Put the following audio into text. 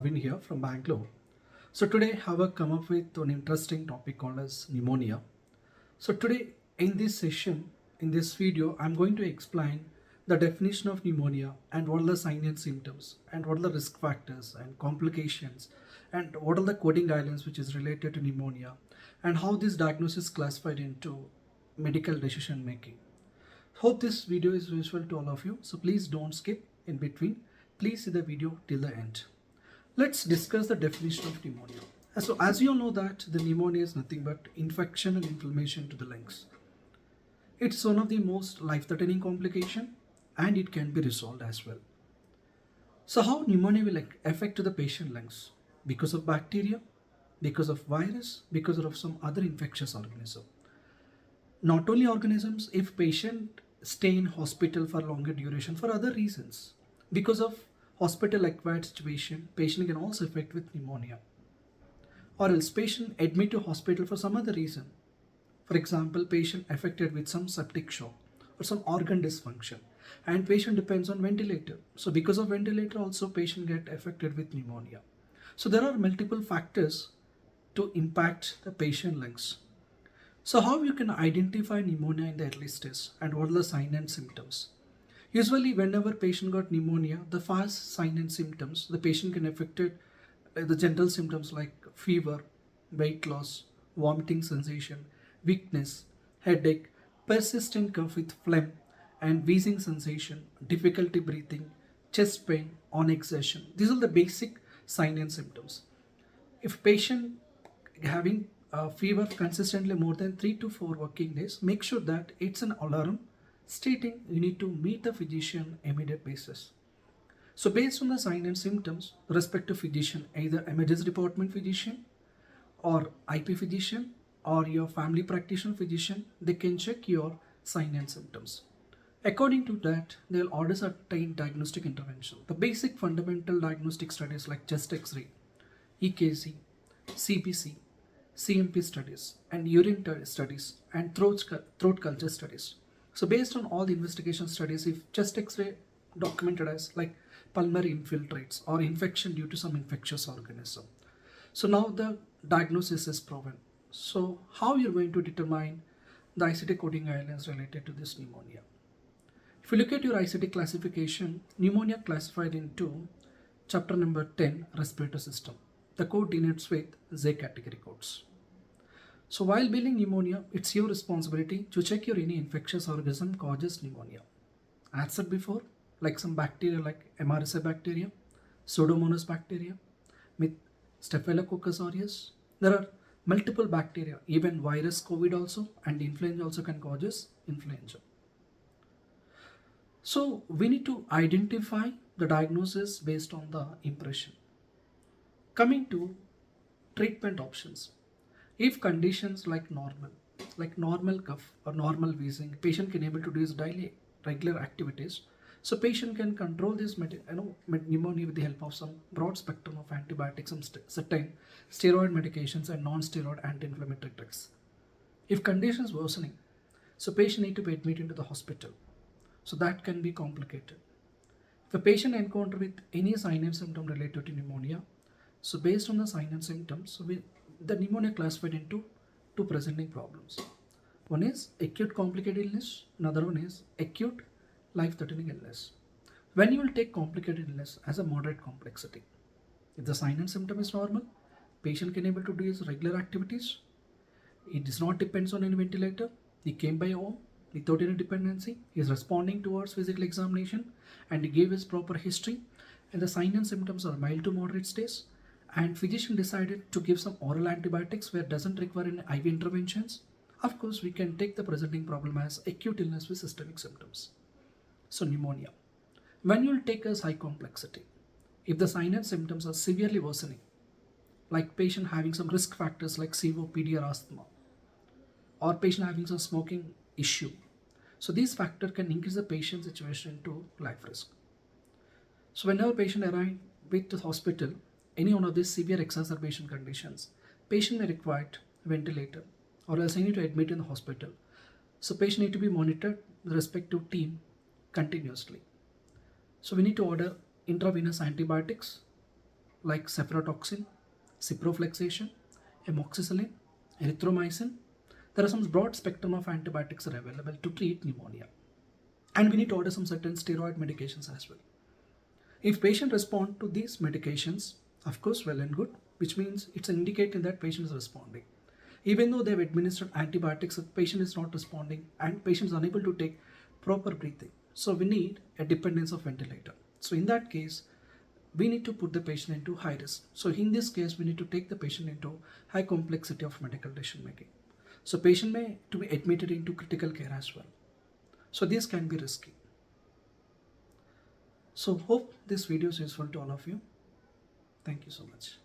Vin here from Bangalore. So today I have come up with an interesting topic called as pneumonia. So today in this session, in this video, I'm going to explain the definition of pneumonia and what are the signs and symptoms and what are the risk factors and complications and what are the coding guidelines which is related to pneumonia and how this diagnosis is classified into medical decision making. Hope this video is useful to all of you. So please don't skip in between. Please see the video till the end. Let's discuss the definition of pneumonia. So as you all know that the pneumonia is nothing but infection and inflammation to the lungs. It's one of the most life-threatening complication and it can be resolved as well. So how pneumonia will affect to the patient lungs? Because of bacteria, because of virus, because of some other infectious organism. Not only organisms, if patient stay in hospital for longer duration for other reasons, because of hospital acquired situation, patient can also affect with pneumonia, or else patient admit to hospital for some other reason. For example, patient affected with some septic shock or some organ dysfunction, and patient depends on ventilator. So because of ventilator also patient get affected with pneumonia. So there are multiple factors to impact the patient lungs. So how you can identify pneumonia in the early stage and what are the signs and symptoms? Usually whenever patient got pneumonia, the first sign and symptoms, the patient can affected the general symptoms like fever, weight loss, vomiting sensation, weakness, headache, persistent cough with phlegm and wheezing sensation, difficulty breathing, chest pain on exertion. These are the basic sign and symptoms. If patient having fever consistently more than 3 to 4 working days, make sure that it's an alarm stating you need to meet the physician immediate basis. So based on the sign and symptoms, respective physician, either emergency department physician or IP physician or your family practitioner physician, they can check your sign and symptoms. According to that, they'll order certain diagnostic intervention. The basic fundamental diagnostic studies like chest X-ray, EKG, CBC, CMP studies, and urine studies, and throat culture studies. So based on all the investigation studies, if chest X-ray documented as like pulmonary infiltrates or infection due to some infectious organism. So now the diagnosis is proven. So how you're going to determine the ICD coding guidelines related to this pneumonia? If you look at your ICD classification, pneumonia classified into chapter number 10, respiratory system. The code denotes with Z category codes. So while billing pneumonia, it's your responsibility to check your any infectious organism causes pneumonia. As said before, like some bacteria like MRSA bacteria, Pseudomonas bacteria, with Staphylococcus aureus. There are multiple bacteria, even virus COVID also, and influenza also can causes influenza. So we need to identify the diagnosis based on the impression. Coming to treatment options. If conditions like normal cough or normal wheezing, patient can able to do his daily regular activities. So patient can control this pneumonia with the help of some broad spectrum of antibiotics, some certain steroid medications and non-steroid anti-inflammatory drugs. If conditions worsening, so patient need to be admitted into the hospital. So that can be complicated. If a patient encounter with any sign and symptom related to pneumonia, so based on the sign and symptoms, the pneumonia classified into two presenting problems. One is acute complicated illness, another one is acute life-threatening illness. When you will take complicated illness as a moderate complexity, if the sign and symptom is normal, patient can able to do his regular activities. It does not depends on any ventilator. He came by home without any dependency. He is responding towards physical examination and he gave his proper history. And the sign and symptoms are mild to moderate stage. And physician decided to give some oral antibiotics where it doesn't require any IV interventions. Of course, we can take the presenting problem as acute illness with systemic symptoms. So pneumonia. When you will take as high complexity, if the sign and symptoms are severely worsening, like patient having some risk factors like COPD or asthma, or patient having some smoking issue, so these factors can increase the patient situation to life risk. So whenever patient arrive with the hospital, any one of these severe exacerbation conditions, patient may require ventilator or else need to admit in the hospital. So patient need to be monitored with respect to team continuously. So we need to order intravenous antibiotics like cephalotoxin, ciprofloxacin, amoxicillin, erythromycin. There are some broad spectrum of antibiotics are available to treat pneumonia. And we need to order some certain steroid medications as well. If patient respond to these medications, of course, well and good, which means it's indicating that patient is responding. Even though they've administered antibiotics, the patient is not responding and patient is unable to take proper breathing. So we need a dependence of ventilator. So in that case, we need to put the patient into high risk. So in this case, we need to take the patient into high complexity of medical decision making. So patient may to be admitted into critical care as well. So this can be risky. So hope this video is useful to all of you. Thank you so much.